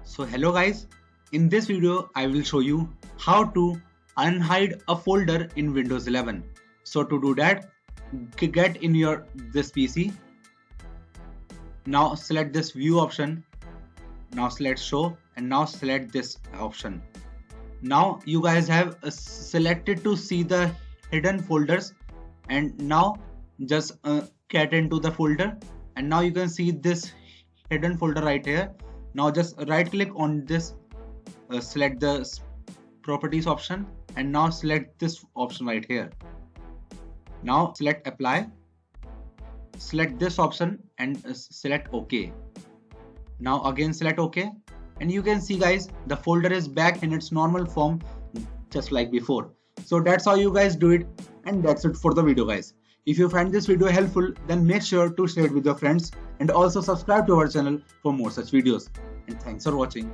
So hello guys, in this video I will show you how to unhide a folder in Windows 11. So to do that, get in your this PC. Now select this view option. Now select show and now select this option. Now you guys have selected to see the hidden folders, and now just get into the folder, and now you can see this hidden folder right here. Now just right click on this, select the properties option, and now select this option right here. Now select apply, select this option and select OK. Now again select OK, and you can see guys, the folder is back in its normal form just like before. So that's how you guys do it, and that's it for the video guys. If you find this video helpful, then make sure to share it with your friends and also subscribe to our channel for more such videos. And thanks for watching.